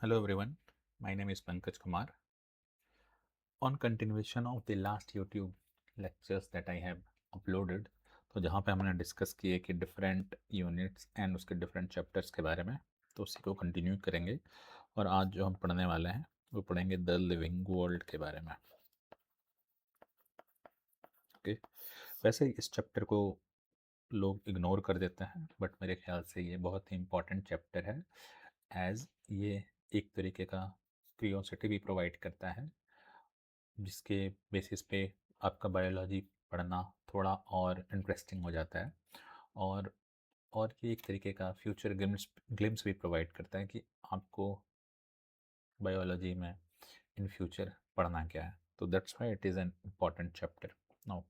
Hello everyone, my name is Pankaj Kumar. On continuation of the last YouTube lectures that I have uploaded, तो जहाँ पे हमने discuss किए कि different units and उसके different chapters के बारे में, तो उसी को कंटिन्यू करेंगे। और आज जो हम पढ़ने वाले हैं वो पढ़ेंगे द लिविंग वर्ल्ड के बारे में। ओके, वैसे इस चैप्टर को लोग इग्नोर कर देते हैं, बट मेरे ख्याल से ये बहुत ही इम्पॉर्टेंट चैप्टर है, एज ये एक तरीके का क्यूरियोसिटी भी प्रोवाइड करता है, जिसके बेसिस पे आपका बायोलॉजी पढ़ना थोड़ा और इंटरेस्टिंग हो जाता है। और ये एक तरीके का फ्यूचर ग्लिम्स भी प्रोवाइड करता है कि आपको बायोलॉजी में इन फ्यूचर पढ़ना क्या है। तो that's why it is an important chapter. Now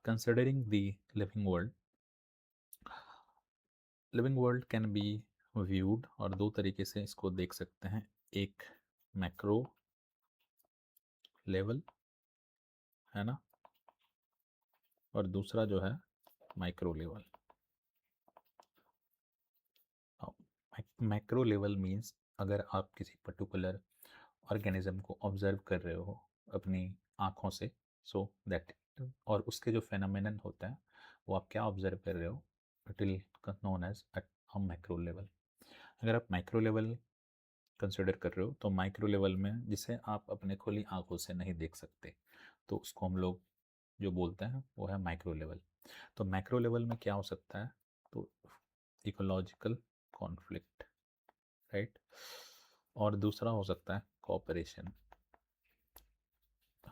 considering the living world, living world can be viewed, और दो तरीके से इसको देख सकते हैं। एक मैक्रो लेवल है ना, और दूसरा जो है micro level. Macro level means अगर आप किसी पर्टिकुलर ऑर्गेनिज्म को ऑब्जर्व कर रहे हो अपनी आँखों से, सो दैट, और उसके जो फेनोमेनन होता है वो आप क्या ऑब्जर्व कर रहे हो, it will known as a macro level. अगर आप माइक्रो लेवल कंसिडर कर रहे हो तो माइक्रो लेवल में जिसे आप अपने खुली आँखों से नहीं देख सकते, तो उसको हम लोग जो बोलते हैं वो है माइक्रो लेवल। तो मैक्रो लेवल में क्या हो सकता है, तो इकोलॉजिकल कॉन्फ्लिक्ट, राइट, और दूसरा हो सकता है कोऑपरेशन,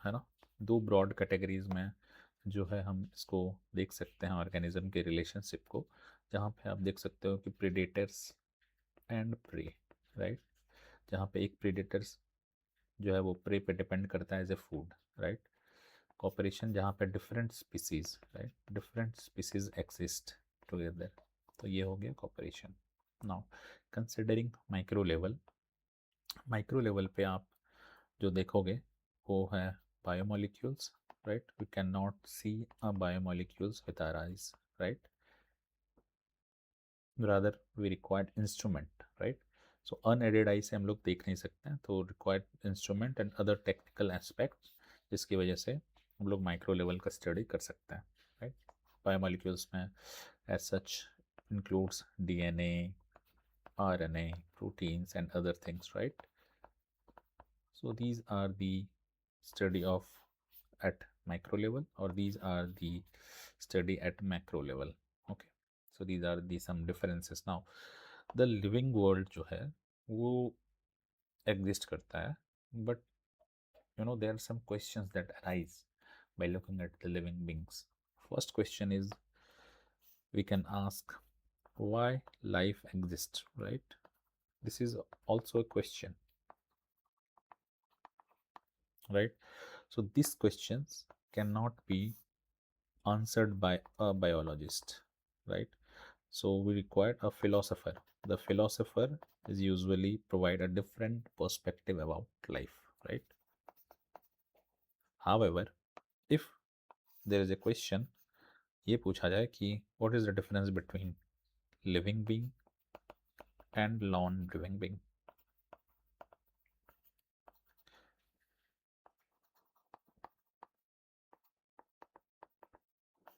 है ना। दो ब्रॉड कैटेगरीज में जो है हम इसको देख सकते हैं ऑर्गेनिज्म के रिलेशनशिप को, जहाँ पे आप देख सकते हो कि प्रीडेटर्स एंड प्रे, राइट, जहाँ पे एक प्रीडेटर्स जो है वो प्रे पे डिपेंड करता है as a food, right. Cooperation जहाँ पे different species, right, different species exist together, तो ये हो गया cooperation. Now considering micro level, micro level पे आप जो देखोगे वो है biomolecules, right. We can not see a biomolecules with our eyes, right, rather we required instrument, right. So unaided eye से हम लोग देख नहीं सकते हैं, तो required instrument and other technical aspects, जिसकी वजह से हम लोग माइक्रो लेवल का स्टडी कर सकते हैं, राइट। बायोमोलिक्यूल्स में as such includes DNA, RNA, proteins and other things, right? So these are the study of at micro level, or these are the study at macro level. Okay, so these are the some differences. Now the living world जो है वो exist करता है, but there are some questions that arise by looking at the living beings. First question is, we can ask why life exists, right? This is also a question, right? So these questions cannot be answered by a biologist, right? So we require a philosopher. The philosopher is usually provide a different perspective about life, right? However, if there is a question, ये पूछा जाए कि what is the difference between living being and non-living being?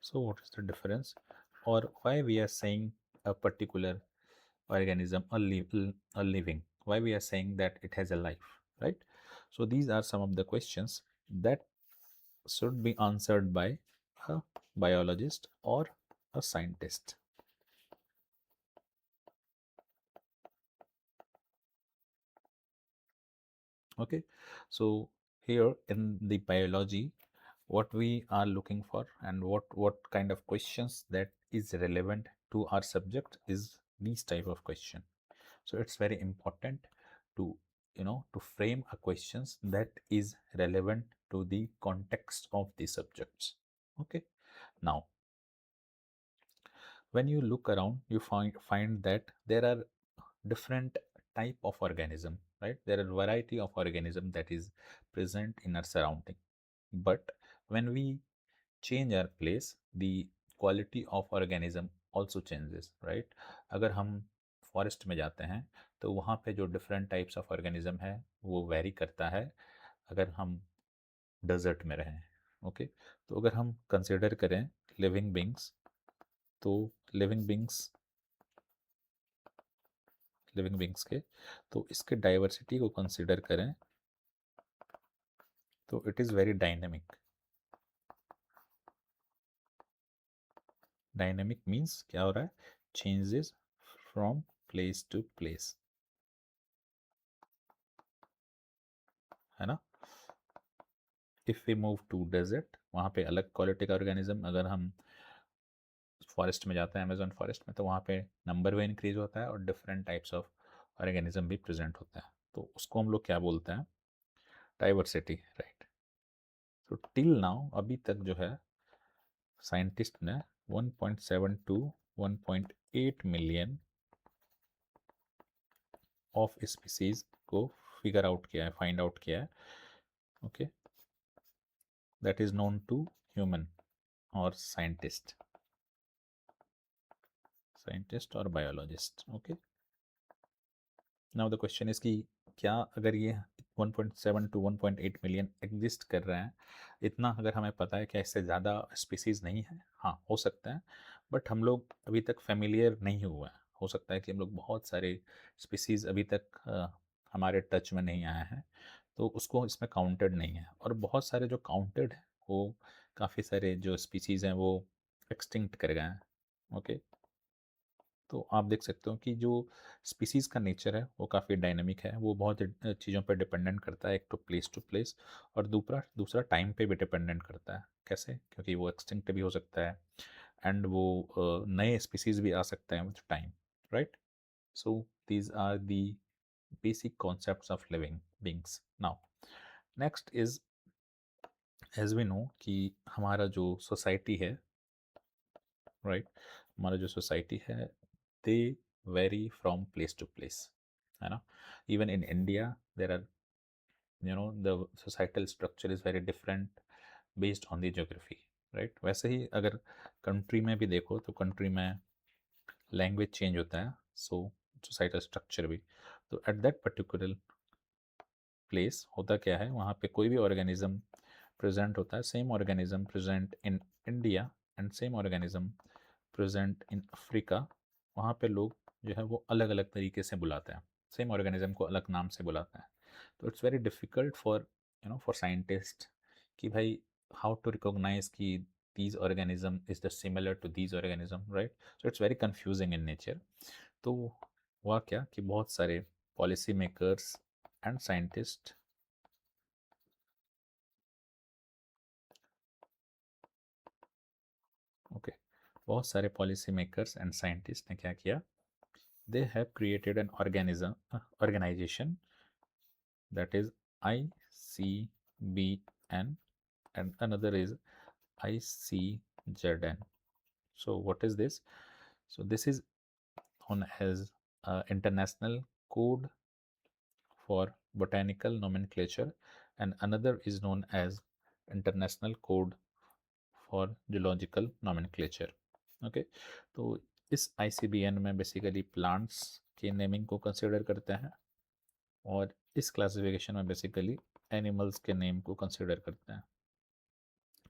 So what is the difference, or why we are saying a particular organism a living, why we are saying that it has a life, right? So these are some of the questions that should be answered by a biologist or a scientist. Okay, so here in the biology, what we are looking for and what kind of questions that is relevant to our subject is these type of question. So it's very important to to frame a questions that is relevant to the context of the subjects. Okay, now when you look around, you find that there are different type of organism, right? There are variety of organism that is present in our surrounding, but when we change our place, the quality of organism also changes, right? अगर हम forest में जाते हैं तो वहाँ पे जो different types of organism है वो वेरी करता है अगर हम डेजर्ट में रहें। ओके, तो अगर हम कंसिडर करें लिविंग बींग्स, तो लिविंग बींग्स के तो इसके डाइवर्सिटी को कंसिडर करें तो it is very dynamic. Dynamic means क्या हो रहा है, changes from place to place, है ना। If we move to desert, वहाँ पे अलग क्वालिटी का ऑर्गेनिज्म, अगर हम फॉरेस्ट में जाते हैं अमेजोन फॉरेस्ट में, तो वहाँ पे नंबर भी इंक्रीज होता है और डिफरेंट टाइप्स ऑफ ऑर्गेनिज्म भी प्रेजेंट होता है, तो उसको हम लोग क्या बोलते हैं, डाइवर्सिटी, राइट। तो टिल नाउ अभी तक जो है साइंटिस्ट ने 1.7 टू 1.8 मिलियन ऑफ स्पीसीज को फिगर आउट किया है, फाइंड आउट किया है। Okay, that is known to human और साइंटिस्ट और biologist. Okay, now the question is कि क्या अगर ये 1.7 टू 1.8 मिलियन एग्जिस्ट कर रहे हैं, इतना अगर हमें पता है कि इससे ज़्यादा स्पीसीज़ नहीं है, हाँ हो सकता है, बट हम लोग अभी तक फेमिलियर नहीं हुआ है। हो सकता है कि हम लोग बहुत सारे स्पीसीज़ अभी तक हमारे टच में नहीं आया है, तो उसको इसमें काउंटेड नहीं है। और बहुत सारे जो काउंटेड है वो काफ़ी सारे जो स्पीसीज़ हैं वो एक्सटिंक्ट कर गए हैं। ओके, तो आप देख सकते हो कि जो स्पीसीज़ का नेचर है वो काफ़ी डायनेमिक है, वो बहुत चीज़ों पर डिपेंडेंट करता है, एक टू प्लेस, और दूसरा दूसरा टाइम पे भी डिपेंडेंट करता है। कैसे? क्योंकि वो एक्सटिंक्ट भी हो सकता है एंड वो नए स्पीसीज़ भी आ सकते हैं with time, right. So these are the basic concepts of living beings. Now next is, as we know कि हमारा जो सोसाइटी है, राइट, हमारा जो सोसाइटी है, they vary from place to place, है ना। Even in India there are, the societal structure is very different based on the geography, right. वैसे ही अगर कंट्री में भी देखो तो कंट्री में लैंग्वेज चेंज होता है, सो सोसाइटल स्ट्रक्चर भी। तो एट दैट पर्टिकुलर प्लेस होता क्या है, वहाँ पे कोई भी ऑर्गेनिज्म प्रेजेंट होता है, same organism present in India and same organism present in Africa, वहाँ पे लोग जो है वो अलग अलग तरीके से बुलाते हैं, सेम ऑर्गेनिज्म को अलग नाम से बुलाते हैं। तो it's very difficult for for scientist कि भाई हाउ टू रिकॉग्नाइज कि these organism is the similar to these organism, right? So it's very confusing in nature. तो हुआ क्या कि बहुत सारे policy makers and scientist, okay, बहुत सारे पॉलिसी मेकर्स एंड साइंटिस्ट ने क्या किया, they have created an organization, that is ICBN, and another is ICZN. So what is this? So this is known as International Code for Botanical Nomenclature, and another is known as International Code for geological nomenclature. Okay, तो इस ICBN में basically plants के naming को consider करते हैं, और इस classification में बेसिकली एनिमल्स के नेम को कंसिडर करते हैं,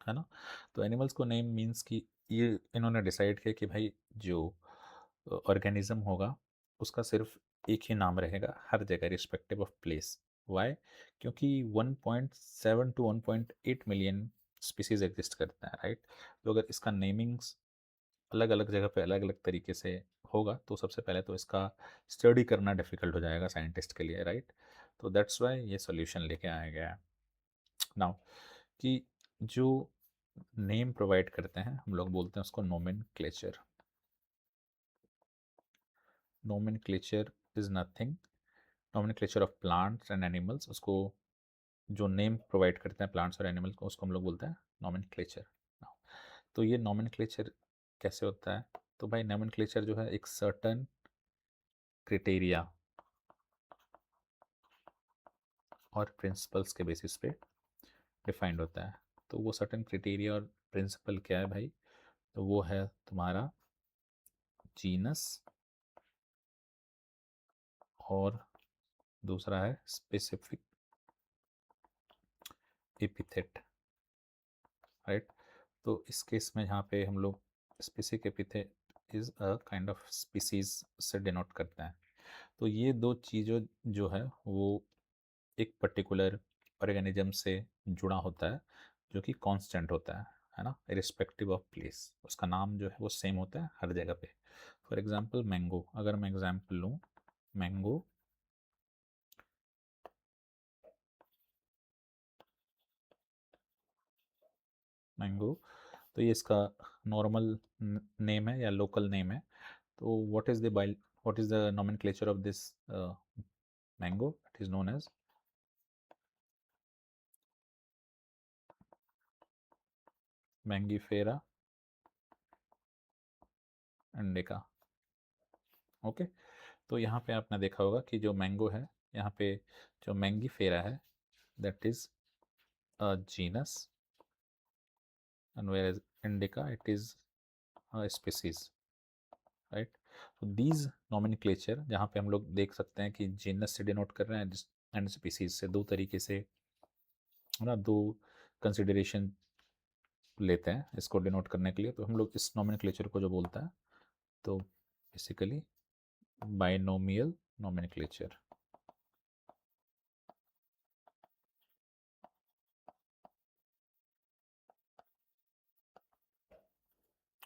है ना। तो एनिमल्स को नेम मीन्स कि ये इन्होंने डिसाइड किया कि भाई जो ऑर्गेनिज्म होगा उसका सिर्फ एक ही नाम रहेगा हर जगह रिस्पेक्टिव ऑफ प्लेस। वाई? क्योंकि 1.7 टू 1.8 मिलियन स्पीसीज एग्जिस्ट करता है, राइट। तो अगर इसका नेमिंग्स अलग अलग जगह पे अलग अलग तरीके से होगा तो सबसे पहले तो इसका स्टडी करना डिफिकल्ट हो जाएगा साइंटिस्ट के लिए, राइट। तो दैट्स वाई ये सॉल्यूशन लेके आया गया है नाउ, कि जो नेम प्रोवाइड करते हैं हम लोग बोलते हैं उसको nomenclature. Nomenclature is nothing, nomenclature of plants and animals, उसको जो नेम प्रोवाइड करते हैं प्लांट्स और एनिमल्स को उसको हम लोग बोलते हैं नोमेनक्लेचर। तो ये नोमेनक्लेचर कैसे होता है? तो भाई नोमेनक्लेचर जो है एक सर्टन क्रिटेरिया और प्रिंसिपल्स के बेसिस पे डिफाइंड होता है। तो वो सर्टन क्रिटेरिया और प्रिंसिपल क्या है भाई? तो वो है तुम्हारा जीनस, और दूसरा है स्पेसिफिक एपिथेट, राइट। तो इस केस में यहाँ पे हम लोग specific epithet is a kind of species से डिनोट करते हैं। तो ये दो चीज़ों जो है वो एक पर्टिकुलर ऑर्गेनिज्म से जुड़ा होता है जो कि कांस्टेंट होता है ना, इरिस्पेक्टिव ऑफ प्लेस। उसका नाम जो है वो सेम होता है हर जगह पे। फॉर एग्जांपल मैंगो, अगर मैं एग्जांपल लूँ, मैंगो मैंगो, तो ये इसका नॉर्मल नेम है या लोकल नेम है। तो what is the nomenclature of this mango? It is known as Mangifera indica. Okay, तो यहाँ पे आपने देखा होगा कि जो मैंगो है, यहाँ पे जो मैंगीफेरा है that is a genus, and whereas indica it is a species, right. तो दीज नोमेनक्लेचर जहाँ पे हम लोग देख सकते हैं कि जीनस से डिनोट कर रहे हैं एंड स्पीसीज से, दो तरीके से है ना, दो कंसिडरेशन लेते हैं इसको डिनोट करने के लिए। तो हम लोग इस नोमेनक्लेचर को जो बोलता है, तो basically binomial nomenclature.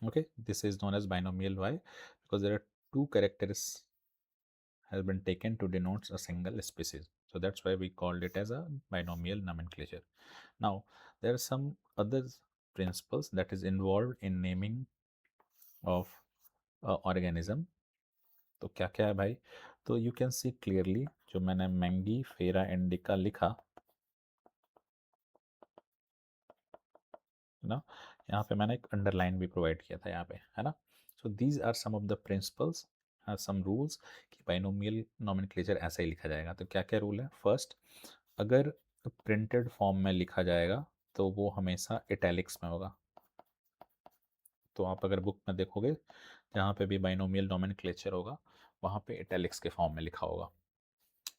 Okay, this is known as binomial. Why? Because there are two characters has been taken to denote a single species, so that's why we called it as a binomial nomenclature. Now there are some other principles that is involved in naming of organism. तो क्या क्या है भाई? तो you can see clearly, जो मैंने Maggi फेरा indica लिखा ना, यहाँ पे मैंने एक अंडरलाइन भी प्रोवाइड किया था यहाँ पे, है ना। So these are some of the principles, some rules कि बाइनोमियल नोमेनक्लेचर ऐसा ही लिखा जाएगा। तो क्या क्या रूल है? फर्स्ट, अगर प्रिंटेड फॉर्म में लिखा जाएगा तो वो हमेशा इटैलिक्स में होगा। तो आप अगर बुक में देखोगे जहाँ पे भी बाइनोमियल नोमेनक्लेचर होगा वहाँ पे इटैलिक्स के फॉर्म में लिखा होगा।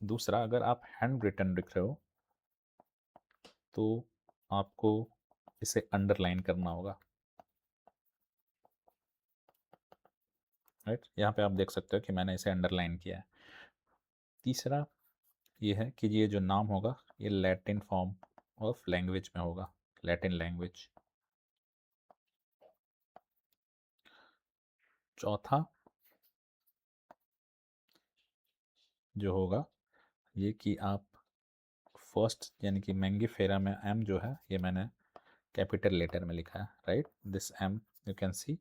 दूसरा, अगर आप हैंड रिटन लिख रहे हो तो आपको इसे अंडरलाइन करना होगा, राइट। यहाँ पे आप देख सकते हो कि मैंने इसे अंडरलाइन किया है। तीसरा ये है कि ये जो नाम होगा ये लैटिन फॉर्म ऑफ लैंग्वेज में होगा, लैटिन लैंग्वेज। चौथा जो होगा ये कि आप फर्स्ट, यानी कि मैंगीफेरा में एम जो है ये मैंने कैपिटल लेटर में लिखा है, right. This M you can see,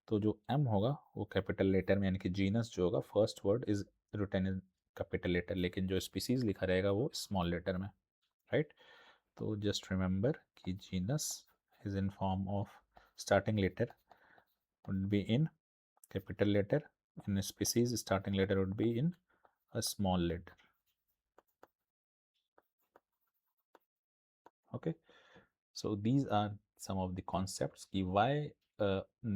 तो जो एम होगा वो कैपिटल लेटर में, यानी कि जीनस जो होगा first word is written in capital letter, लेकिन जो स्पीसीज लिखा रहेगा वो स्मॉल लेटर में, राइट। तो जस्ट रिमेंबर कि genus is in form of starting letter would be in capital letter, in species starting letter would be in a small letter. Okay, so these are some of the concepts कि why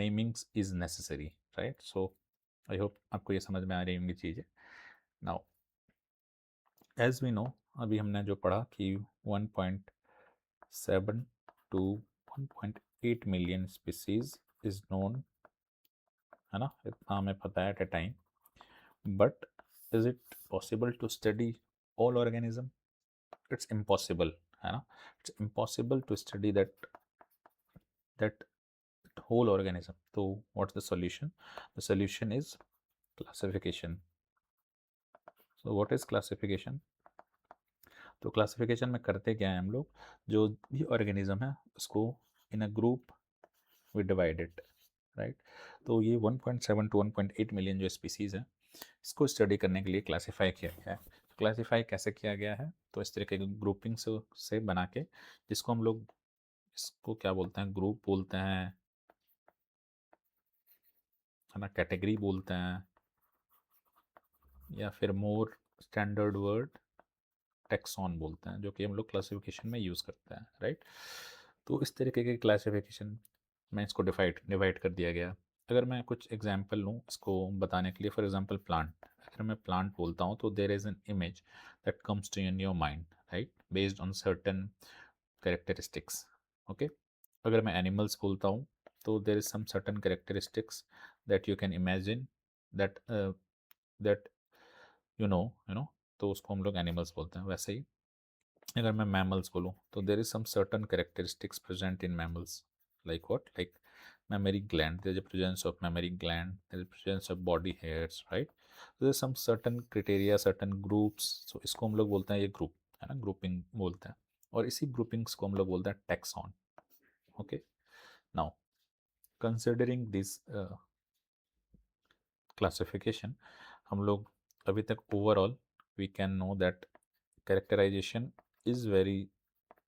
namings is necessary, right? So I hope आपको ये समझ में आ रही होंगी चीज़ें। Now as we know, अभी हमने जो पढ़ा कि 1.7 to 1.8 million species is known, है ना, इतना हमें पता है at a time. But is it possible to study all organism? It's impossible, है ना। It's impossible to study that whole organism. So what's the solution? The solution is classification. So what is classification? तो classification में करते क्या है हम लोग, जो भी ऑर्गेनिज्म है उसको in a group we divide it, right. तो ये 1.7 टू 1.8 मिलियन जो स्पीसीज़ है इसको स्टडी करने के लिए क्लासीफाई किया गया है। क्लासीफाई कैसे किया गया है? तो इस तरह के ग्रुपिंग से बना के, जिसको हम लोग इसको क्या बोलते हैं, ग्रुप बोलते हैं, है ना, कैटेगरी बोलते हैं, या फिर मोर स्टैंडर्ड वर्ड टेक्सॉन बोलते हैं, जो कि हम लोग क्लासिफिकेशन में यूज़ करते हैं, राइट। तो इस तरीके के क्लासिफिकेशन में इसको डिवाइड कर दिया गया। अगर मैं कुछ एग्जांपल लूँ इसको बताने के लिए, फॉर एग्जांपल प्लांट, अगर मैं प्लांट बोलता हूँ तो there is an image that comes to in your mind, right, based on certain characteristics, okay. अगर मैं एनिमल्स बोलता हूँ तो there is some certain characteristics that you can imagine, that that you know, तो उसको हम लोग एनिमल्स बोलते हैं। वैसे ही अगर मैं मैमल्स बोलूँ तो there is some certain characteristics present in mammals, like what, like mammary gland, there is a presence of mammary gland, there is presence of body hairs, right? So there is some certain criteria, certain groups, so इसको हम लोग बोलते हैं, ये group है ना, grouping बोलते हैं, और इसी ग्रुपिंग्स को हम लोग बोलते हैं taxon, okay. Now considering this classification, हम लोग अभी तक overall we can know that characterization is very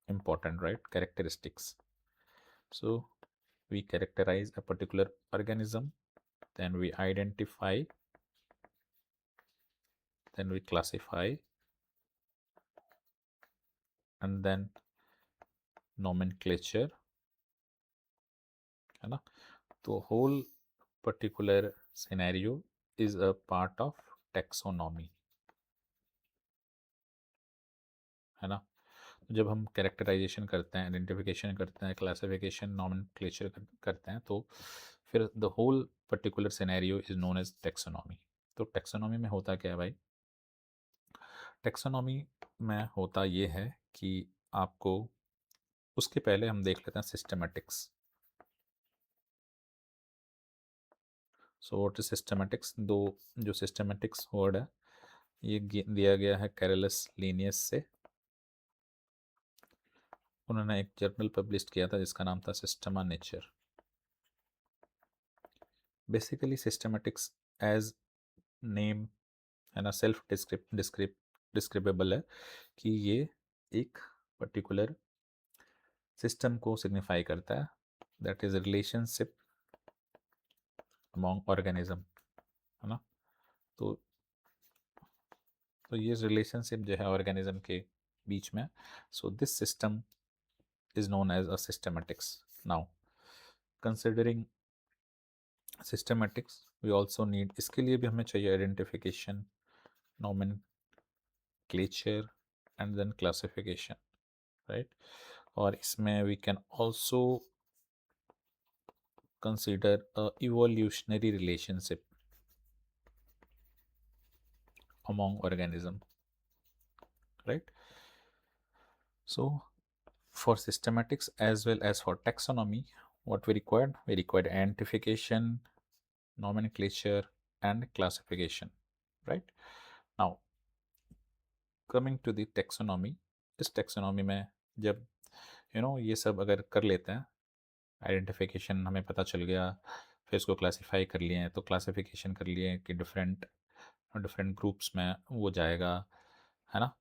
important, right? Characteristics. So we characterize a particular organism, then we identify, then we classify, and then nomenclature, है ना। तो whole particular scenario is a part of taxonomy, है ना। जब हम characterisation करते हैं, identification करते हैं, क्लासिफिकेशन, नॉमेनक्लेचर करते हैं, तो फिर the whole particular scenario is known as taxonomy. तो टेक्सोनॉमी में होता क्या है भाई? टेक्सोनॉमी में होता ये है कि आपको, उसके पहले हम देख लेते हैं systematics. So what is systematics? दो जो सिस्टमेटिक्स वर्ड है ये दिया गया है कैरलस लीनियस से। उन्होंने एक जर्नल पब्लिश किया था जिसका नाम था Systema Naturae. Basically systematics as name, है ना, सेल्फ डिस्क्रिप्टिबल है कि ये एक पर्टिकुलर सिस्टम को सिग्निफाई करता है, that is relationship among organism, है ना। तो ये रिलेशनशिप जो है ऑर्गेनिज्म के बीच में, so this system is known as a systematics. Now considering systematics we also need, इसके लिए भी हमें चाहिए identification, nomenclature and then classification, right? और इसमें we can also consider a evolutionary relationship among organism, right? So for systematics as well as for taxonomy, what we required identification, nomenclature and classification, right? Now coming to the taxonomy, इस taxonomy में जब ये सब अगर कर लेते हैं, identification हमें पता चल गया, फिर इसको क्लासीफाई कर लिए, तो क्लासिफिकेशन कर लिए कि डिफरेंट डिफरेंट ग्रुप्स में वो जाएगा, है ना।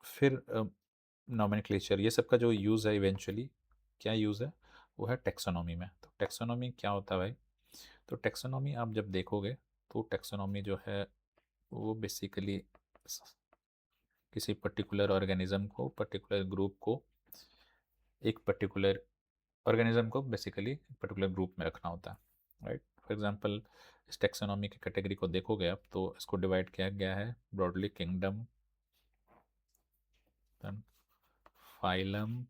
फिर नॉमेनक्लेचर, ये सब का जो यूज़ है इवेंचुअली क्या यूज़ है वो है टेक्सोनॉमी में। तो टेक्सोनॉमी क्या होता है भाई? तो टेक्सोनॉमी आप जब देखोगे तो टेक्सोनॉमी जो है वो बेसिकली किसी पर्टिकुलर ऑर्गेनिज्म को, पर्टिकुलर ग्रुप को, एक पर्टिकुलर ऑर्गेनिज्म को बेसिकली पर्टिकुलर ग्रुप में रखना होता है, राइट। फॉर एग्जांपल इस टेक्सोनॉमी की कैटेगरी को देखोगे आप तो इसको डिवाइड किया गया है broadly kingdom, then phylum,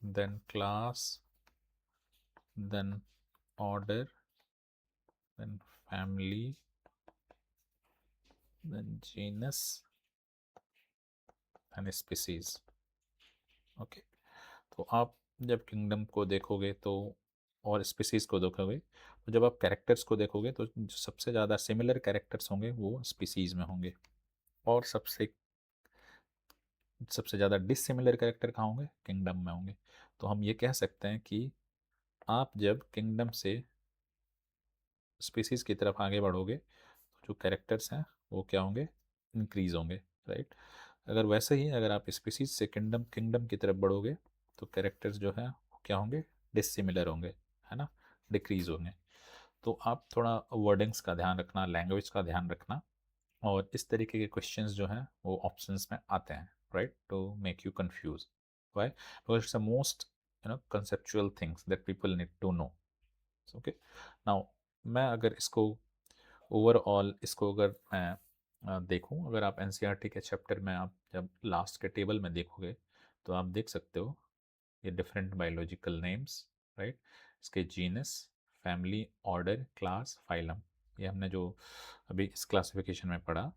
then class, then order, then family, then genus and species, okay. तो आप जब किंगडम को देखोगे तो, और स्पीसीज को देखोगे, तो जब आप कैरेक्टर्स को देखोगे तो जो सबसे ज़्यादा सिमिलर कैरेक्टर्स होंगे वो स्पीसीज में होंगे, और सबसे सबसे ज़्यादा डिसिमिलर कैरेक्टर कहाँ होंगे? किंगडम में होंगे। तो हम ये कह सकते हैं कि आप जब किंगडम से स्पीसीज की तरफ आगे बढ़ोगे तो जो कैरेक्टर्स हैं वो क्या होंगे? इंक्रीज होंगे, राइट। अगर वैसे ही अगर आप स्पीसीज से किंगडम किंगडम की तरफ बढ़ोगे तो कैरेक्टर्स जो हैं वो क्या होंगे? डिसिमिलर होंगे, है ना, डिक्रीज होंगे। तो आप थोड़ा वर्डिंग्स का ध्यान रखना, लैंग्वेज का ध्यान रखना, और इस तरीके के क्वेश्चंस जो हैं वो ऑप्शंस में आते हैं, right, to make you confuse. Why? Because it's the most conceptual things that people need to know, okay, now मैं अगर इसको ओवरऑल इसको अगर मैं देखूं, अगर आप एनसीईआरटी के चैप्टर में आप जब लास्ट के टेबल में देखोगे तो आप देख सकते हो ये डिफरेंट बायोलॉजिकल नेम्स, राइट, इसके genus, family, order, class, phylum, ये हमने जो अभी इस क्लासिफिकेशन में पढ़ा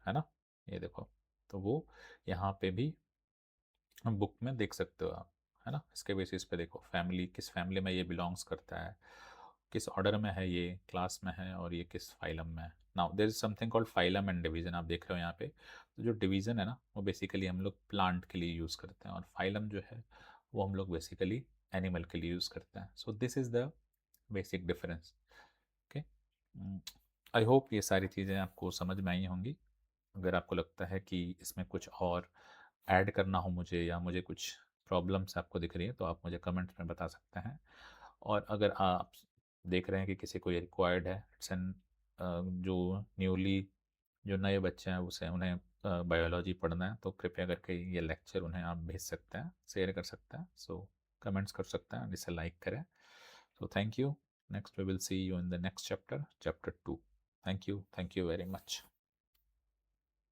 है ना, ये देखो, तो वो यहाँ पे भी बुक में देख सकते हो आप, है ना। इसके बेसिस पे देखो फैमिली, किस फैमिली में ये बिलोंग्स करता है, किस ऑर्डर में है, ये क्लास में है, और ये किस फाइलम में है। Now there is something called phylum and division, आप देख रहे हो यहाँ पे, तो जो डिवीजन है ना वो बेसिकली हम लोग प्लांट के लिए यूज़ करते हैं, और फाइलम जो है वो हम लोग बेसिकली एनिमल के लिए यूज़ करते हैं। So this is the basic difference. Okay, I hope ये सारी चीज़ें आपको समझ में आई होंगी। अगर आपको लगता है कि इसमें कुछ और ऐड करना हो मुझे, या मुझे कुछ प्रॉब्लम्स आपको दिख रही है, तो आप मुझे कमेंट्स में बता सकते हैं। और अगर आप देख रहे हैं कि किसी को ये रिक्वायर्ड है, इट्स एन जो न्यूली, जो नए बच्चे हैं उसे उन्हें बायोलॉजी पढ़ना है, तो कृपया करके ये लेक्चर उन्हें आप भेज सकते हैं, शेयर कर सकते हैं, सो कमेंट्स कर सकते हैं, जिसे लाइक करें। So thank you, next we will see you in the next chapter, chapter 2। Thank you very much.